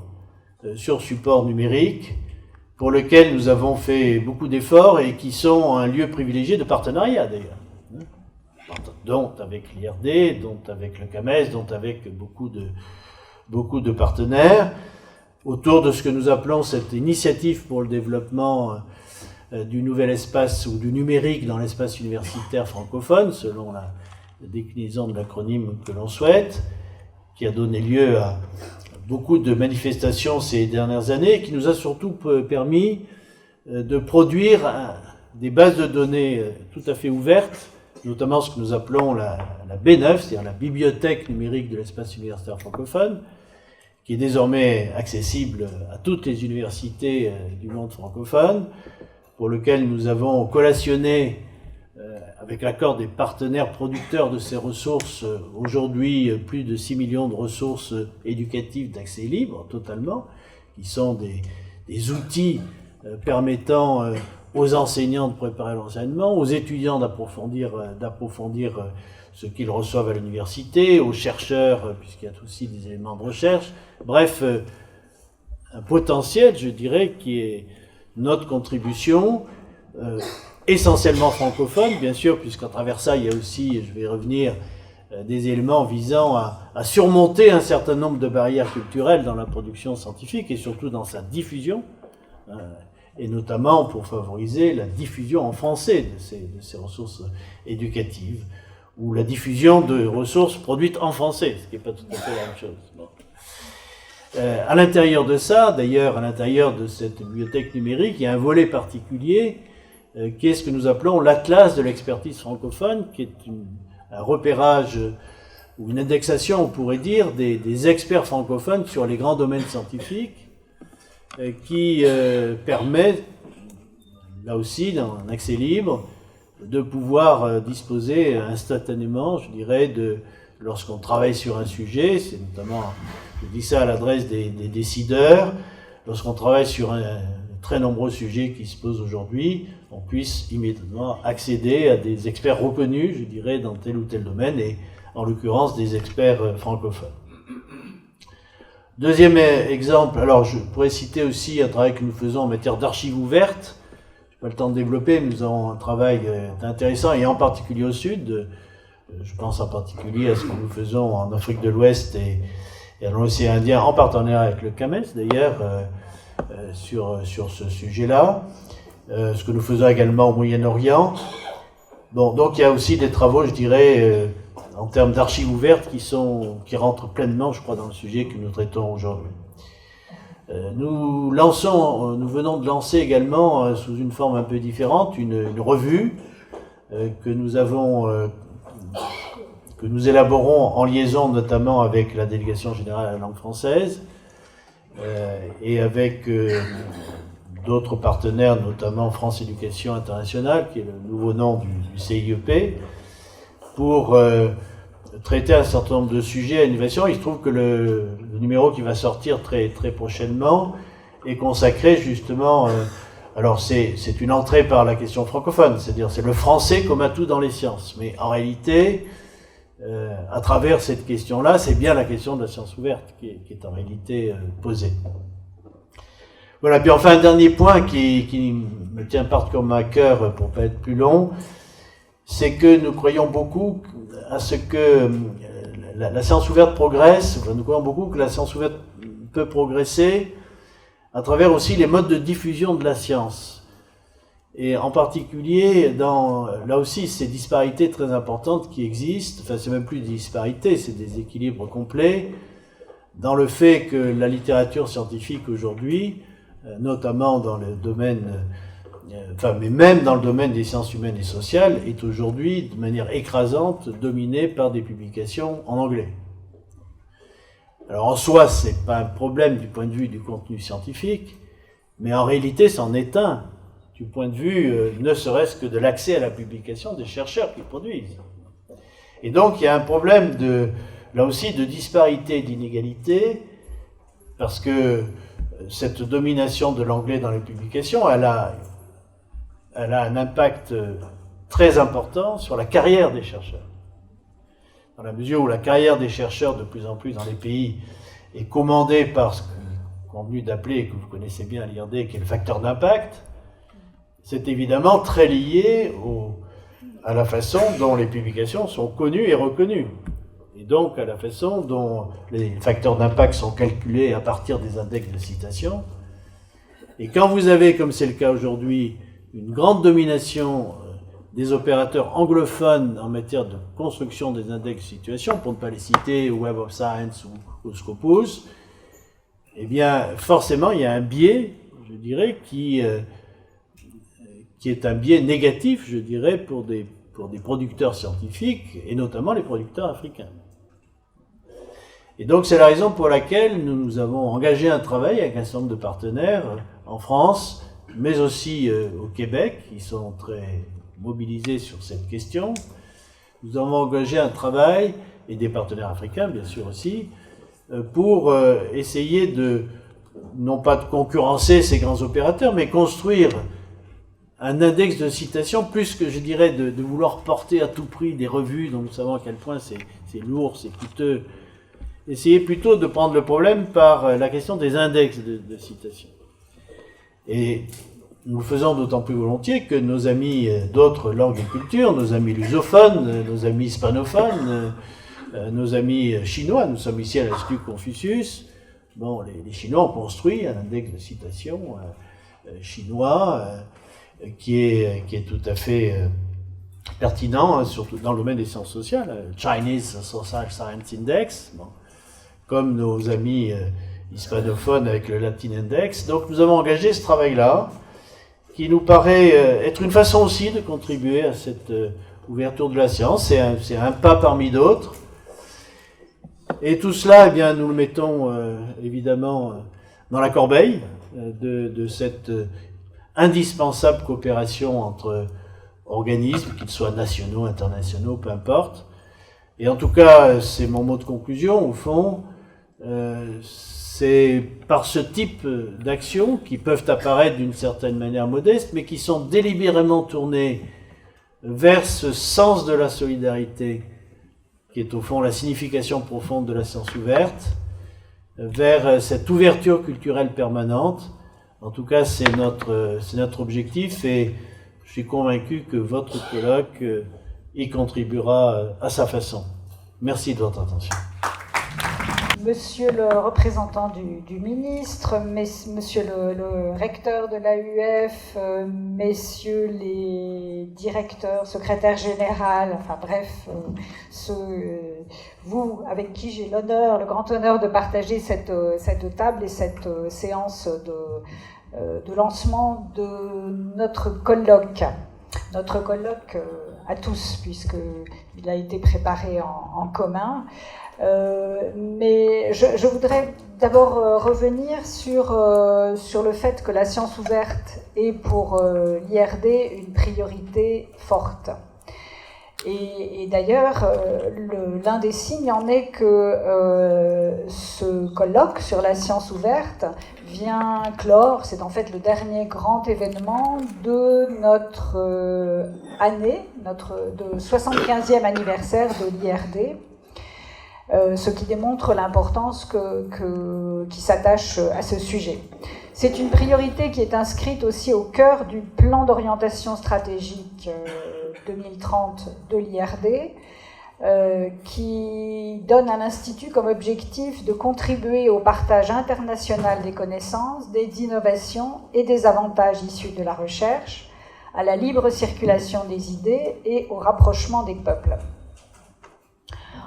sur support numérique, pour lequel nous avons fait beaucoup d'efforts et qui sont un lieu privilégié de partenariat d'ailleurs, dont avec l'IRD, dont avec le CAMES, dont avec beaucoup de partenaires, autour de ce que nous appelons cette initiative pour le développement du nouvel espace ou du numérique dans l'espace universitaire francophone, selon la déclinaison de l'acronyme que l'on souhaite, qui a donné lieu à beaucoup de manifestations ces dernières années, et qui nous a surtout permis de produire des bases de données tout à fait ouvertes, notamment ce que nous appelons la B9, c'est-à-dire la Bibliothèque numérique de l'espace universitaire francophone, qui est désormais accessible à toutes les universités du monde francophone, pour lequel nous avons collationné, avec l'accord des partenaires producteurs de ces ressources, aujourd'hui plus de 6 millions de ressources éducatives d'accès libre, totalement, qui sont des outils permettant aux enseignants de préparer l'enseignement, aux étudiants d'approfondir ce qu'ils reçoivent à l'université, aux chercheurs, puisqu'il y a aussi des éléments de recherche. Bref, un potentiel, je dirais, qui est notre contribution, essentiellement francophone, bien sûr, puisqu'à travers ça, il y a aussi, je vais y revenir, des éléments visant à surmonter un certain nombre de barrières culturelles dans la production scientifique et surtout dans sa diffusion, et notamment pour favoriser la diffusion en français de ces ressources éducatives, ou la diffusion de ressources produites en français, ce qui n'est pas tout à fait la même chose. Bon. À l'intérieur de ça, d'ailleurs, à l'intérieur de cette bibliothèque numérique, il y a un volet particulier qui est ce que nous appelons l'Atlas de l'expertise francophone, qui est un repérage ou une indexation, on pourrait dire, des experts francophones sur les grands domaines scientifiques, qui permet, là aussi, dans un accès libre, de pouvoir disposer instantanément, je dirais, lorsqu'on travaille sur un sujet, c'est notamment, je dis ça à l'adresse des décideurs, lorsqu'on travaille sur un très nombreux sujets qui se posent aujourd'hui, on puisse immédiatement accéder à des experts reconnus, je dirais, dans tel ou tel domaine, et en l'occurrence des experts francophones. Deuxième exemple, alors je pourrais citer aussi un travail que nous faisons en matière d'archives ouvertes. Je n'ai pas le temps de développer, mais nous avons un travail intéressant, et en particulier au Sud. Je pense en particulier à ce que nous faisons en Afrique de l'Ouest et dans l'océan Indien, en partenariat avec le CAMES d'ailleurs, sur ce sujet-là. Ce que nous faisons également au Moyen-Orient. Bon, donc il y a aussi des travaux, je dirais, en termes d'archives ouvertes qui rentrent pleinement, je crois, dans le sujet que nous traitons aujourd'hui. Nous venons de lancer également, sous une forme un peu différente, une revue que nous élaborons en liaison notamment avec la Délégation générale à la langue française et avec d'autres partenaires, notamment France Éducation Internationale, qui est le nouveau nom du CIEP, pour traiter un certain nombre de sujets à l'innovation. Il se trouve que le numéro qui va sortir très, très prochainement est consacré justement... alors c'est une entrée par la question francophone, c'est-à-dire c'est le français comme atout dans les sciences. Mais en réalité, à travers cette question-là, c'est bien la question de la science ouverte qui est en réalité posée. Voilà, puis enfin un dernier point qui me tient particulièrement à cœur pour ne pas être plus long, c'est que nous croyons beaucoup à ce que la science ouverte progresse, enfin, nous croyons beaucoup que la science ouverte peut progresser à travers aussi les modes de diffusion de la science. Et en particulier, là aussi, ces disparités très importantes qui existent, enfin c'est même plus des disparités, c'est des équilibres complets, dans le fait que la littérature scientifique aujourd'hui, notamment dans le domaine, mais même dans le domaine des sciences humaines et sociales, est aujourd'hui de manière écrasante dominée par des publications en anglais. Alors en soi, c'est pas un problème du point de vue du contenu scientifique, mais en réalité, c'en est un du point de vue, ne serait-ce que de l'accès à la publication des chercheurs qui produisent. Et donc, il y a un problème là aussi, de disparité et d'inégalité, parce que cette domination de l'anglais dans les publications, elle a un impact très important sur la carrière des chercheurs. Dans la mesure où la carrière des chercheurs, de plus en plus dans les pays, est commandée par ce qu'on est convenu d'appeler, que vous connaissez bien à l'IRD, qui est le facteur d'impact, c'est évidemment très lié à la façon dont les publications sont connues et reconnues. Et donc à la façon dont les facteurs d'impact sont calculés à partir des index de citation. Et quand vous avez, comme c'est le cas aujourd'hui, une grande domination des opérateurs anglophones en matière de construction des index de situation, pour ne pas les citer, Web of Science ou Scopus, eh bien forcément il y a un biais, je dirais, qui est un biais négatif, je dirais, pour des producteurs scientifiques, et notamment les producteurs africains. Et donc c'est la raison pour laquelle nous avons engagé un travail avec un certain nombre de partenaires en France, mais aussi au Québec, qui sont très mobilisés sur cette question. Nous avons engagé un travail, et des partenaires africains bien sûr aussi, pour essayer non pas de concurrencer ces grands opérateurs, mais construire un index de citation, plus que je dirais de vouloir porter à tout prix des revues, dont nous savons à quel point c'est lourd, c'est coûteux. Essayer plutôt de prendre le problème par la question des index de citation. Et nous le faisons d'autant plus volontiers que nos amis d'autres langues et cultures, nos amis lusophones, nos amis hispanophones, nos amis chinois, nous sommes ici à l'Institut Confucius, bon, les Chinois ont construit un index de citation chinois qui est tout à fait pertinent, surtout dans le domaine des sciences sociales, Chinese Social Science Index, bon, comme nos amis hispanophones avec le Latin Index. Donc nous avons engagé ce travail-là, qui nous paraît être une façon aussi de contribuer à cette ouverture de la science. C'est un pas parmi d'autres. Et tout cela, eh bien, nous le mettons évidemment dans la corbeille de cette indispensable coopération entre organismes, qu'ils soient nationaux, internationaux, peu importe. Et en tout cas, c'est mon mot de conclusion, au fond, c'est par ce type d'actions qui peuvent apparaître d'une certaine manière modeste, mais qui sont délibérément tournées vers ce sens de la solidarité, qui est au fond la signification profonde de la science ouverte, vers cette ouverture culturelle permanente. En tout cas, c'est notre objectif, et je suis convaincu que votre colloque y contribuera à sa façon. Merci de votre attention. Monsieur le représentant du ministre, monsieur le recteur de l'AUF, messieurs les directeurs, secrétaires généraux, enfin bref, vous avec qui j'ai le grand honneur de partager cette table et cette séance de lancement de notre colloque. Notre colloque à tous, puisqu'il a été préparé en commun. Mais je voudrais d'abord revenir sur le fait que la science ouverte est pour l'IRD une priorité forte. Et d'ailleurs, l'un des signes en est que ce colloque sur la science ouverte vient clore, c'est en fait le dernier grand événement de notre année, de 75e anniversaire de l'IRD. Ce qui démontre l'importance qui s'attache à ce sujet. C'est une priorité qui est inscrite aussi au cœur du plan d'orientation stratégique 2030 de l'IRD, qui donne à l'Institut comme objectif de contribuer au partage international des connaissances, des innovations et des avantages issus de la recherche, à la libre circulation des idées et au rapprochement des peuples.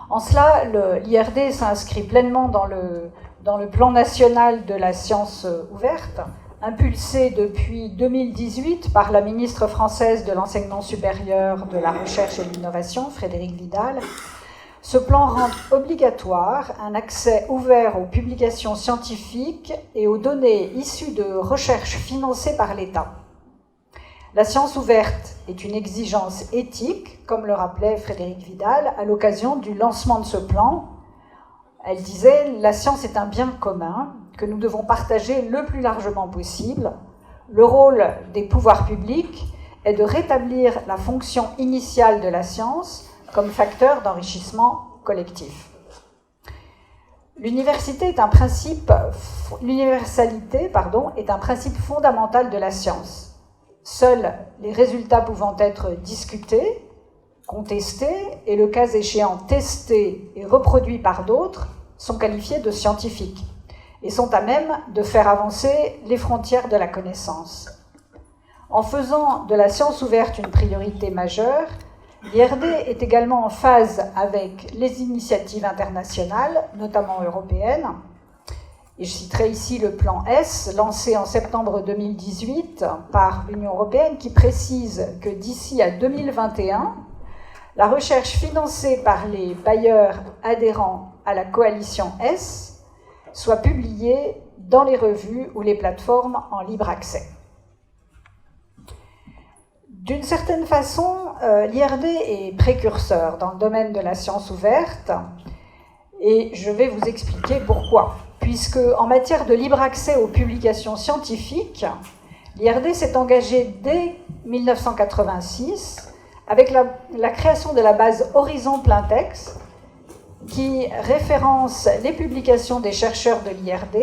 En cela, l'IRD s'inscrit pleinement dans le plan national de la science ouverte, impulsé depuis 2018 par la ministre française de l'Enseignement supérieur, de la Recherche et de l'Innovation, Frédérique Vidal. Ce plan rend obligatoire un accès ouvert aux publications scientifiques et aux données issues de recherches financées par l'État. La science ouverte est une exigence éthique, comme le rappelait Frédérique Vidal à l'occasion du lancement de ce plan. Elle disait « La science est un bien commun que nous devons partager le plus largement possible. Le rôle des pouvoirs publics est de rétablir la fonction initiale de la science comme facteur d'enrichissement collectif. » L'universalité est un principe, l'universalité, est un principe fondamental de la science. Seuls les résultats pouvant être discutés, contestés et le cas échéant testés et reproduits par d'autres sont qualifiés de scientifiques et sont à même de faire avancer les frontières de la connaissance. En faisant de la science ouverte une priorité majeure, l'IRD est également en phase avec les initiatives internationales, notamment européennes. Et je citerai ici le plan S, lancé en septembre 2018 par l'Union européenne, qui précise que d'ici à 2021, la recherche financée par les bailleurs adhérents à la coalition S soit publiée dans les revues ou les plateformes en libre accès. D'une certaine façon, l'IRD est précurseur dans le domaine de la science ouverte, et je vais vous expliquer pourquoi. Puisque, en matière de libre accès aux publications scientifiques, l'IRD s'est engagé dès 1986 avec la création de la base Horizon Plein Texte, qui référence les publications des chercheurs de l'IRD.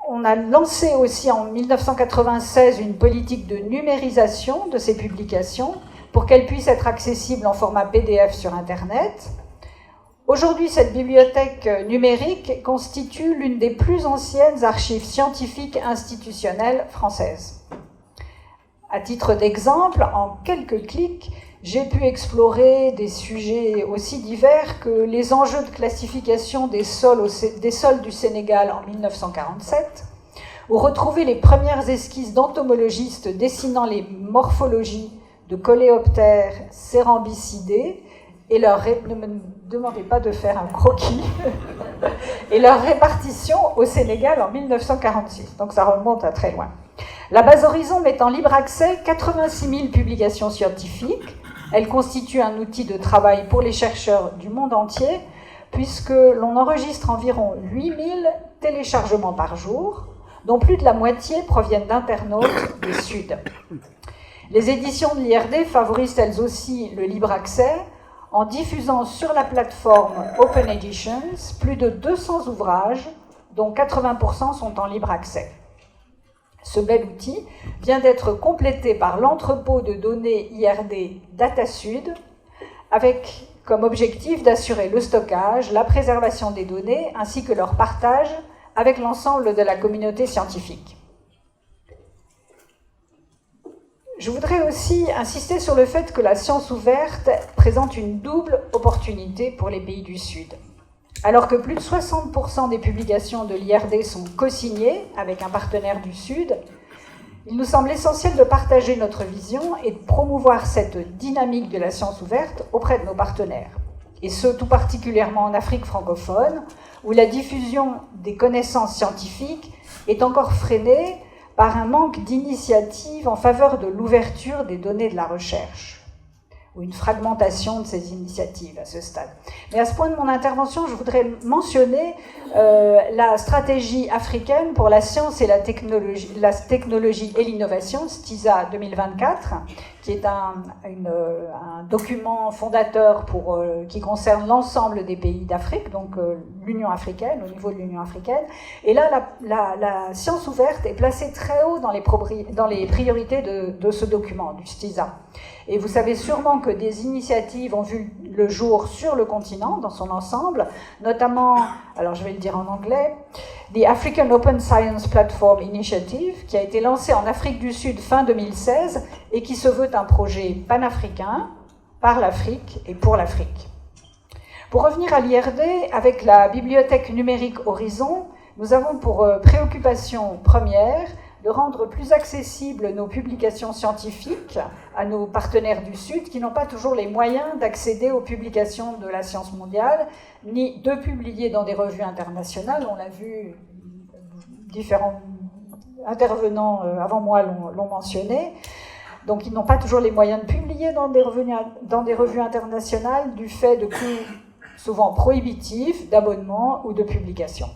On a lancé aussi en 1996 une politique de numérisation de ces publications pour qu'elles puissent être accessibles en format PDF sur Internet. Aujourd'hui, cette bibliothèque numérique constitue l'une des plus anciennes archives scientifiques institutionnelles françaises. À titre d'exemple, en quelques clics, j'ai pu explorer des sujets aussi divers que les enjeux de classification des sols du Sénégal en 1947, ou retrouver les premières esquisses d'entomologistes dessinant les morphologies de coléoptères cérambycidés, et ne me demandez pas de faire un croquis, et leur répartition au Sénégal en 1946. Donc ça remonte à très loin. La base Horizon met en libre accès 86 000 publications scientifiques. Elle constitue un outil de travail pour les chercheurs du monde entier, puisque l'on enregistre environ 8 000 téléchargements par jour, dont plus de la moitié proviennent d'internautes du Sud. Les éditions de l'IRD favorisent elles aussi le libre accès, en diffusant sur la plateforme Open Editions plus de 200 ouvrages, dont 80% sont en libre accès. Ce bel outil vient d'être complété par l'entrepôt de données IRD DataSud, avec comme objectif d'assurer le stockage, la préservation des données, ainsi que leur partage avec l'ensemble de la communauté scientifique. Je voudrais aussi insister sur le fait que la science ouverte présente une double opportunité pour les pays du Sud. Alors que plus de 60% des publications de l'IRD sont co-signées avec un partenaire du Sud, il nous semble essentiel de partager notre vision et de promouvoir cette dynamique de la science ouverte auprès de nos partenaires. Et ce, tout particulièrement en Afrique francophone, où la diffusion des connaissances scientifiques est encore freinée par un manque d'initiative en faveur de l'ouverture des données de la recherche, ou une fragmentation de ces initiatives à ce stade. Mais à ce point de mon intervention, je voudrais mentionner la stratégie africaine pour la science et la technologie et l'innovation, STISA 2024, qui est un document fondateur qui concerne l'ensemble des pays d'Afrique, donc l'Union africaine, au niveau de l'Union africaine. Et là, la science ouverte est placée très haut dans les priorités de ce document, du STISA. Et vous savez sûrement que des initiatives ont vu le jour sur le continent, dans son ensemble, notamment, alors je vais le dire en anglais, The African Open Science Platform Initiative, qui a été lancée en Afrique du Sud fin 2016 et qui se veut un projet panafricain, par l'Afrique et pour l'Afrique. Pour revenir à l'IRD, avec la bibliothèque numérique Horizon, nous avons pour préoccupation première de rendre plus accessibles nos publications scientifiques à nos partenaires du Sud qui n'ont pas toujours les moyens d'accéder aux publications de la science mondiale, ni de publier dans des revues internationales. On l'a vu, différents intervenants avant moi l'ont mentionné. Donc ils n'ont pas toujours les moyens de publier dans des revues internationales du fait de coûts souvent prohibitifs d'abonnement ou de publication.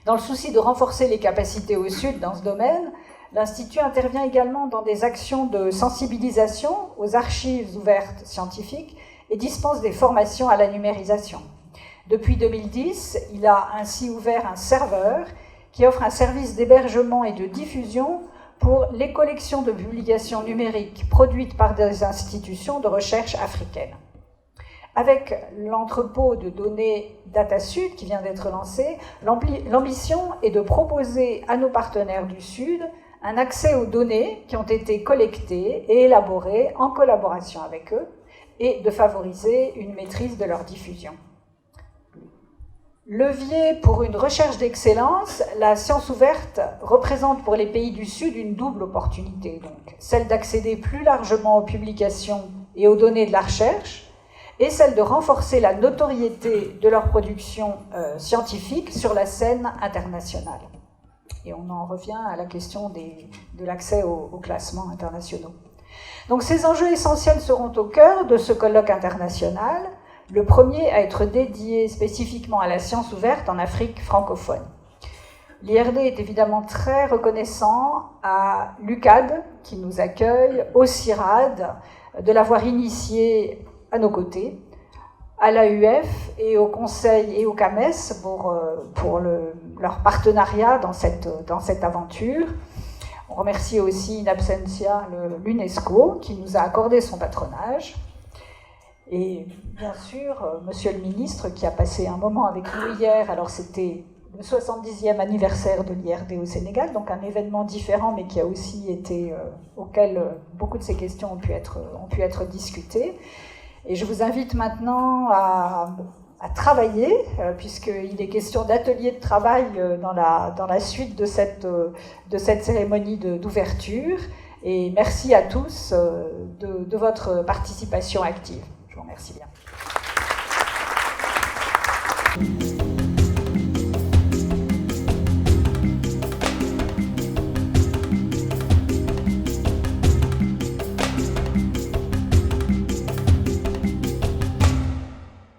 Dans le souci de renforcer les capacités au Sud dans ce domaine, l'Institut intervient également dans des actions de sensibilisation aux archives ouvertes scientifiques et dispense des formations à la numérisation. Depuis 2010, il a ainsi ouvert un serveur qui offre un service d'hébergement et de diffusion pour les collections de publications numériques produites par des institutions de recherche africaines. Avec l'entrepôt de données DataSud qui vient d'être lancé, l'ambition est de proposer à nos partenaires du Sud un accès aux données qui ont été collectées et élaborées en collaboration avec eux et de favoriser une maîtrise de leur diffusion. Levier pour une recherche d'excellence, la science ouverte représente pour les pays du Sud une double opportunité, donc celle d'accéder plus largement aux publications et aux données de la recherche, et celle de renforcer la notoriété de leur production scientifique sur la scène internationale. Et on en revient à la question de l'accès aux classements internationaux. Donc ces enjeux essentiels seront au cœur de ce colloque international, le premier à être dédié spécifiquement à la science ouverte en Afrique francophone. L'IRD est évidemment très reconnaissant à l'UCAD qui nous accueille, au CIRAD de l'avoir initié à nos côtés, à l'AUF et au Conseil et au CAMES pour leur partenariat dans cette aventure. On remercie aussi in absentia l'UNESCO qui nous a accordé son patronage. Et bien sûr, Monsieur le ministre qui a passé un moment avec nous hier, alors c'était le 70e anniversaire de l'IRD au Sénégal, donc un événement différent mais qui a aussi été auquel beaucoup de ces questions ont pu être discutées. Et je vous invite maintenant à travailler, puisqu'il est question d'ateliers de travail dans la suite de cette cérémonie d'ouverture. Et merci à tous de votre participation active. Je vous remercie bien.